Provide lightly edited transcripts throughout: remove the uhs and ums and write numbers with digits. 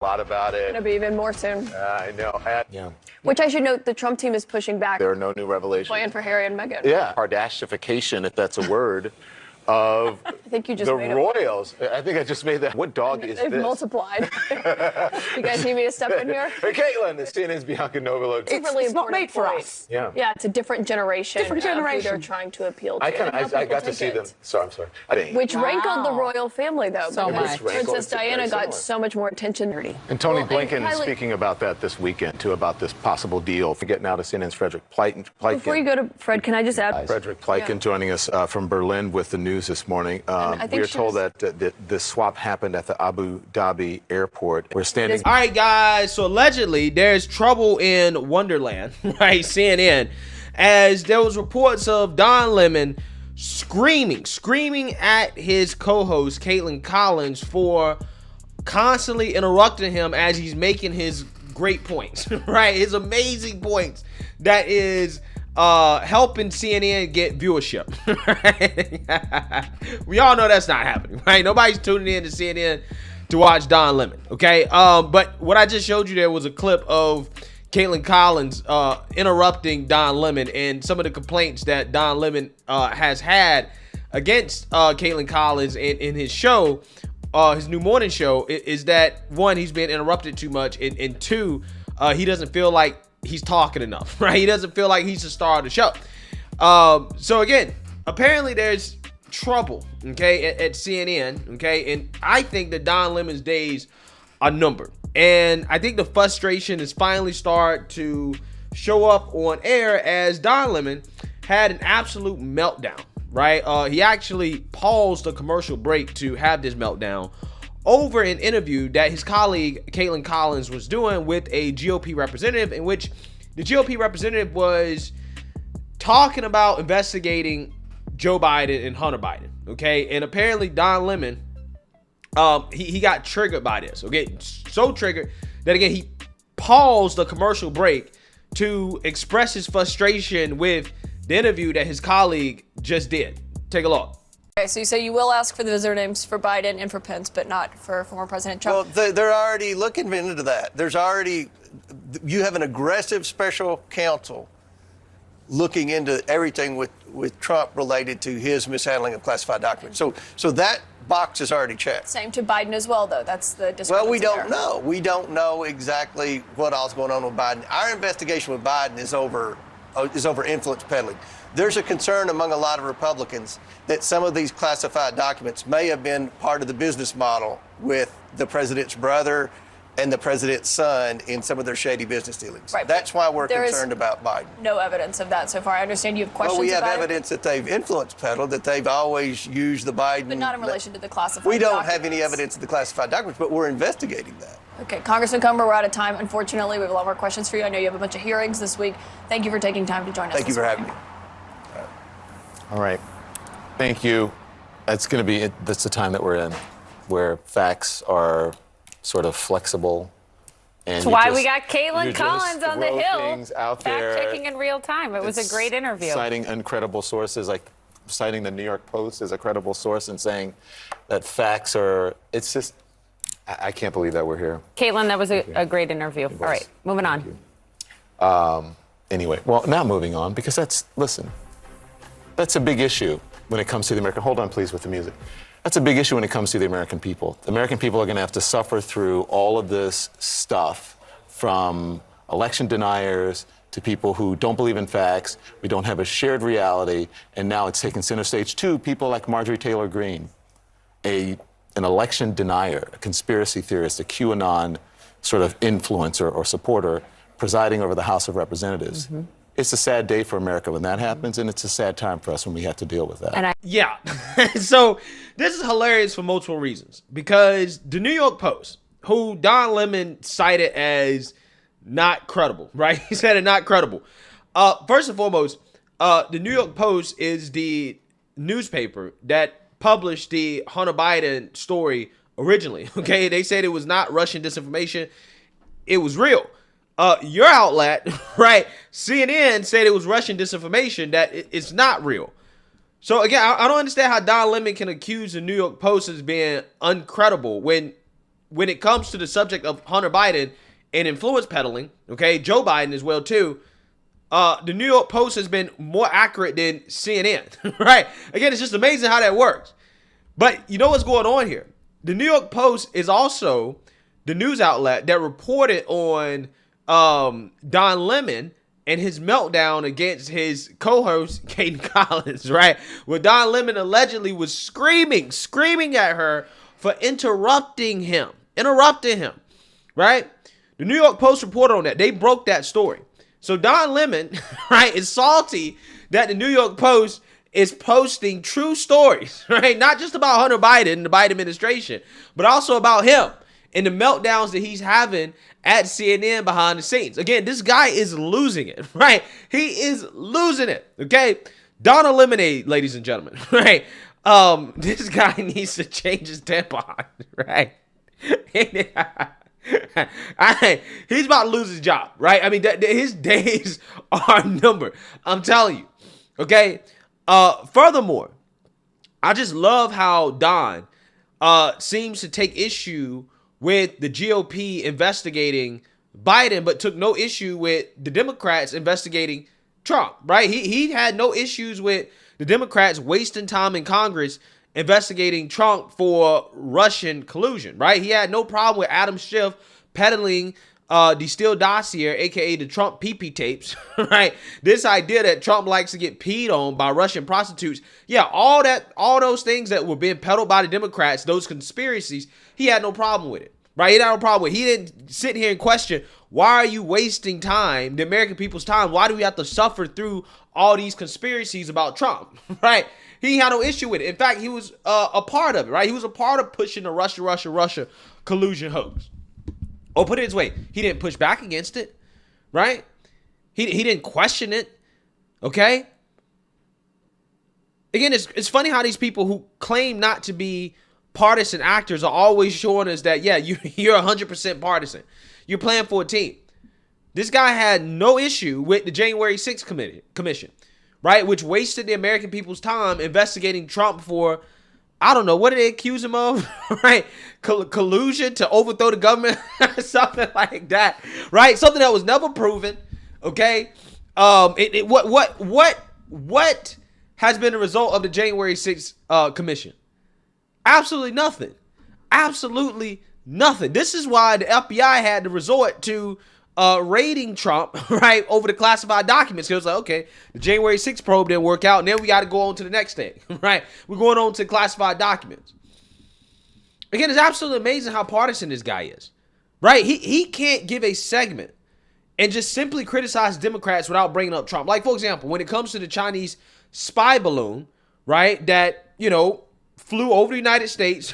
A lot about it. Going to be even more soon. I know. Yeah. Which I should note, the Trump team is pushing back. There are no new revelations. Plan for Harry and Meghan. Yeah. Kardashification, if that's a word, of I think you just the made it. Royals. I think I just made that. What dog is They've this? multiplied. You guys need me to step in here? Hey, Kaitlin, it's CNN's Bianca Novola. It's not made for us. Yeah. Yeah, it's a different generation. Different generation. Who they're trying to appeal to. I got to see them. Sorry, I'm sorry. Which rankled the royal family, though. So because much. Princess Diana got so much more attention. And Tony Well, Blinken and is Kylie- speaking about that this weekend, too, about this possible deal. Getting now to CNN's Frederick Pleitgen. Before you go to Fred, can I just add? Frederick Pleitgen joining us from Berlin with the news this morning. I think we are she told was- that the swap happened at the Abu Dhabi airport. We're standing. All right, guys. So allegedly, there's trouble in Wonderland, right? CNN, as there was reports of Don Lemon screaming at his co-host Kaitlin Collins for constantly interrupting him as he's making his great points, right? His amazing points that is helping CNN get viewership. Right? We all know that's not happening, right? Nobody's tuning in to CNN to watch Don Lemon, okay? But what I just showed you there was a clip of Kaitlin Collins interrupting Don Lemon and some of the complaints that Don Lemon has had against Kaitlin Collins in his show, his new morning show, is that one, he's been interrupted too much, and two, he doesn't feel like he's talking enough, right? He doesn't feel like he's the star of the show. So again, apparently there's trouble, okay, at CNN, okay, and I think that Don Lemon's days are numbered, and I think the frustration is finally start to show up on air as Don Lemon had an absolute meltdown, right? He actually paused the commercial break to have this meltdown over an interview that his colleague Kaitlin Collins was doing with a GOP representative, in which the GOP representative was talking about investigating Joe Biden and Hunter Biden, okay? And apparently Don Lemon, he got triggered by this, okay? So triggered that, again, he paused the commercial break to express his frustration with the interview that his colleague just did. Take a look. Okay, so you say you will ask for the visitor names for Biden and for Pence, but not for former President Trump. Well, they're already looking into that. You have an aggressive special counsel looking into everything with Trump related to his mishandling of classified documents. So that box is already checked. Same to Biden as well, though. That's the discrepancy. Well, we don't there. know. We don't know exactly what all's going on with Biden. Our investigation with Biden is over influence peddling. There's a concern among a lot of Republicans that some of these classified documents may have been part of the business model with the president's brother and the president's son in some of their shady business dealings. Right. That's why we're There is concerned about Biden. No evidence of that so far. I understand you have questions Well, we have about evidence that they've influence peddled, that they've always used the Biden. but not in relation to the classified We don't documents. have any evidence of the classified documents, but we're investigating that. Okay, Congressman Comer, we're out of time. Unfortunately, we have a lot more questions for you. I know you have a bunch of hearings this week. Thank you for taking time to join us. Thank you for having me. All right. Thank you. That's going to be it. That's the time that we're in, where facts are sort of flexible. And That's why we got Kaitlin you Collins just on the throw Hill. things out there. Fact-checking in real time. It was a great interview. Citing incredible sources, like citing the New York Post as a credible source and saying that facts are, it's just, I can't believe that we're here. Kaitlin, that was a great interview. All right, moving on. Anyway, well, now moving on, because that's a big issue when it comes to the American, hold on please with the music. That's a big issue when it comes to the American people. The American people are going to have to suffer through all of this stuff, from election deniers to people who don't believe in facts. We don't have a shared reality, and now it's taken center stage to people like Marjorie Taylor Greene, an election denier, a conspiracy theorist, a QAnon sort of influencer or supporter presiding over the House of Representatives. Mm-hmm. It's a sad day for America when that happens, and it's a sad time for us when we have to deal with that. Yeah. So this is hilarious for multiple reasons, because the New York Post, who Don Lemon cited as not credible, right? He said it not credible. First and foremost, the New York Post is the newspaper that published the Hunter Biden story originally, okay? They said it was not Russian disinformation. It was real. Your outlet, right, CNN, said it was Russian disinformation, that it's not real. So again, I don't understand how Don Lemon can accuse the New York Post as being uncredible when when it comes to the subject of Hunter Biden and influence peddling, okay, Joe Biden as well too, the New York Post has been more accurate than CNN, right? Again, it's just amazing how that works. But you know what's going on here? The New York Post is also the news outlet that reported on Don Lemon and his meltdown against his co-host, Kaitlin Collins, right? Where Don Lemon allegedly was screaming at her for interrupting him, right? The New York Post reported on that. They broke that story. So Don Lemon, right, is salty that the New York Post is posting true stories, right? Not just about Hunter Biden and the Biden administration, but also about him and the meltdowns that he's having at CNN behind the scenes. Again, this guy is losing it, right? He is losing it, okay? Donna Lemonade, ladies and gentlemen, right? This guy needs to change his tampon, right? He's about to lose his job, right? I mean, his days are numbered. I'm telling you, okay? Furthermore, I just love how Don seems to take issue with the GOP investigating Biden, but took no issue with the Democrats investigating Trump, right? He had no issues with the Democrats wasting time in Congress investigating Trump for Russian collusion, right? He had no problem with Adam Schiff peddling the Steele dossier, aka the Trump pee-pee tapes, right? This idea that Trump likes to get peed on by Russian prostitutes. Yeah, all those things that were being peddled by the Democrats, those conspiracies, he had no problem with it. Right? He had no problem with it. He didn't sit here and question, why are you wasting time, the American people's time? Why do we have to suffer through all these conspiracies about Trump? Right? He had no issue with it. In fact, he was a part of it, right? He was a part of pushing the Russia collusion hoax. Or put it this way, he didn't push back against it, right? He didn't question it, okay? Again, it's funny how these people who claim not to be partisan actors are always showing us that, yeah, you're 100% partisan. You're playing for a team. This guy had no issue with the January 6th commission, right? Which wasted the American people's time investigating Trump for, I don't know, what did they accuse him of, right? Collusion to overthrow the government, something like that, right? Something that was never proven, okay? What has been the result of the January 6th commission? Absolutely nothing. Absolutely nothing. This is why the FBI had to resort to raiding Trump, right, over the classified documents. It was like, okay, the January 6th probe didn't work out, and then we got to go on to the next thing, right? We're going on to classified documents. Again, it's absolutely amazing how partisan this guy is, right? He can't give a segment and just simply criticize Democrats without bringing up Trump. Like, for example, when it comes to the Chinese spy balloon, right, that, you know, flew over the United States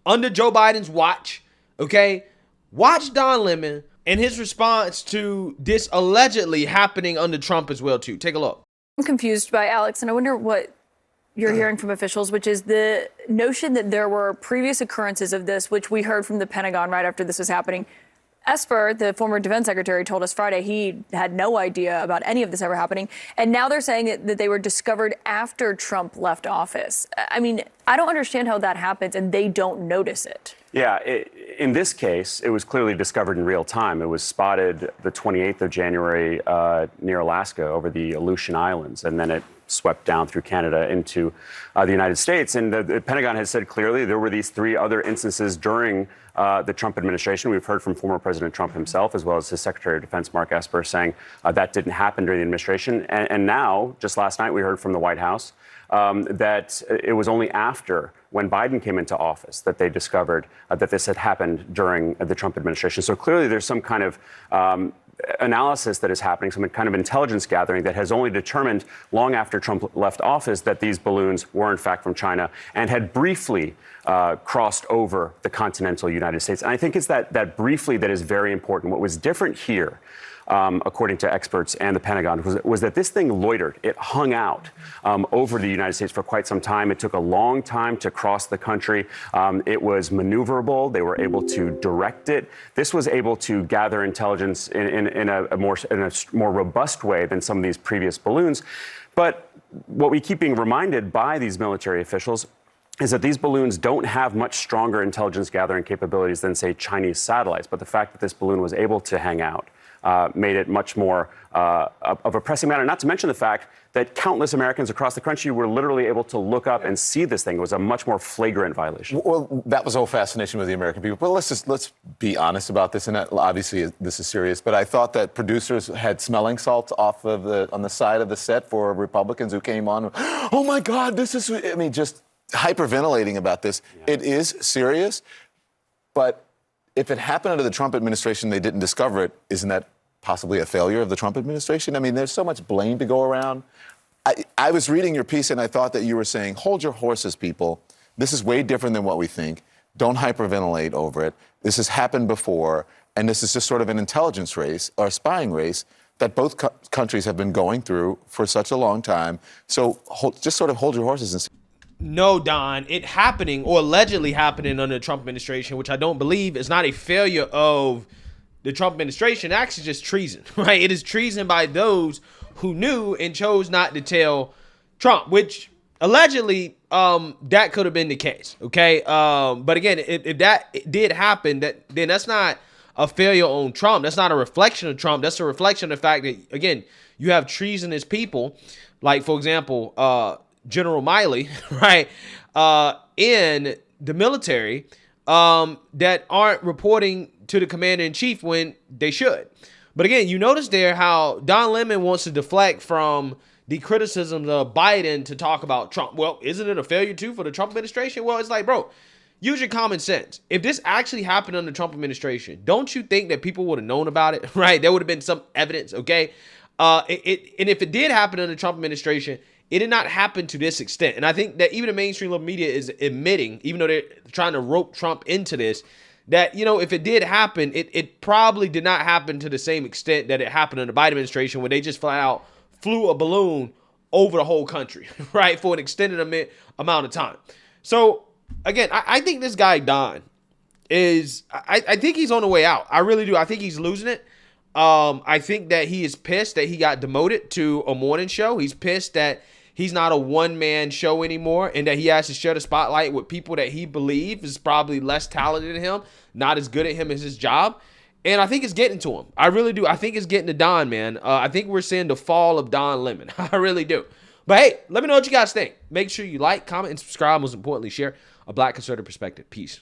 under Joe Biden's watch, okay? Watch Don Lemon and his response to this allegedly happening under Trump as well, too. Take a look. I'm confused by Alex, and I wonder what you're hearing from officials, which is the notion that there were previous occurrences of this, which we heard from the Pentagon right after this was happening. Esper, the former defense secretary, told us Friday he had no idea about any of this ever happening. And now they're saying that they were discovered after Trump left office. I mean, I don't understand how that happens and they don't notice it. Yeah, in this case, it was clearly discovered in real time. It was spotted the 28th of January near Alaska over the Aleutian Islands, and then it swept down through Canada into the United States. And the Pentagon has said clearly there were these three other instances during the Trump administration. We've heard from former President Trump himself, as well as his Secretary of Defense, Mark Esper, saying that didn't happen during the administration. And now, just last night, we heard from the White House that it was only after when Biden came into office that they discovered that this had happened during the Trump administration. So clearly there's some kind of analysis that is happening, some kind of intelligence gathering that has only determined long after Trump left office that these balloons were in fact from China and had briefly crossed over the continental United States. And I think it's that briefly that is very important. What was different here, according to experts and the Pentagon, was that this thing loitered. It hung out over the United States for quite some time. It took a long time to cross the country. It was maneuverable. They were able to direct it. This was able to gather intelligence in a more robust way than some of these previous balloons. But what we keep being reminded by these military officials is that these balloons don't have much stronger intelligence gathering capabilities than, say, Chinese satellites. But the fact that this balloon was able to hang out made it much more of a pressing matter, not to mention the fact that countless Americans across the country were literally able to look up and see this thing. It was a much more flagrant violation. Well, that was the whole fascination with the American people. But let's be honest about this, and obviously this is serious, but I thought that producers had smelling salts on the side of the set for Republicans who came on. Oh my God, just hyperventilating about this. Yeah. It is serious, but if it happened under the Trump administration, they didn't discover it, isn't that possibly a failure of the Trump administration? I mean, there's so much blame to go around. I was reading your piece and I thought that you were saying, hold your horses, people. This is way different than what we think. Don't hyperventilate over it. This has happened before, and this is just sort of an intelligence race or a spying race that both countries have been going through for such a long time. So just sort of hold your horses and see. No, Don, it happening or allegedly happening under the Trump administration, which I don't believe is not a failure of the Trump administration, actually just treason, right? It is treason by those who knew and chose not to tell Trump, which allegedly that could have been the case, okay? But again, if that did happen, then that's not a failure on Trump. That's not a reflection of Trump. That's a reflection of the fact that, again, you have treasonous people, like, for example, General Miley, right, in the military that aren't reporting to the commander-in-chief when they should. But again, you notice there how Don Lemon wants to deflect from the criticisms of Biden to talk about Trump. Well, isn't it a failure too for the Trump administration? Well, it's like, bro, use your common sense. If this actually happened under the Trump administration, don't you think that people would have known about it, right? There would have been some evidence, okay? And if it did happen under the Trump administration, it did not happen to this extent. And I think that even the mainstream media is admitting, even though they're trying to rope Trump into this, that, you know, if it did happen, it probably did not happen to the same extent that it happened in the Biden administration, when they just flat out flew a balloon over the whole country, right, for an extended amount of time. So, again, I think this guy, Don, I think he's on the way out. I really do. I think he's losing it. I think that he is pissed that he got demoted to a morning show. He's pissed that he's not a one-man show anymore, and that he has to share the spotlight with people that he believes is probably less talented than him, not as good at him as his job. And I think it's getting to him. I really do. I think it's getting to Don, man. I think we're seeing the fall of Don Lemon. I really do. But hey, let me know what you guys think. Make sure you like, comment, and subscribe. Most importantly, share a Black conservative perspective. Peace.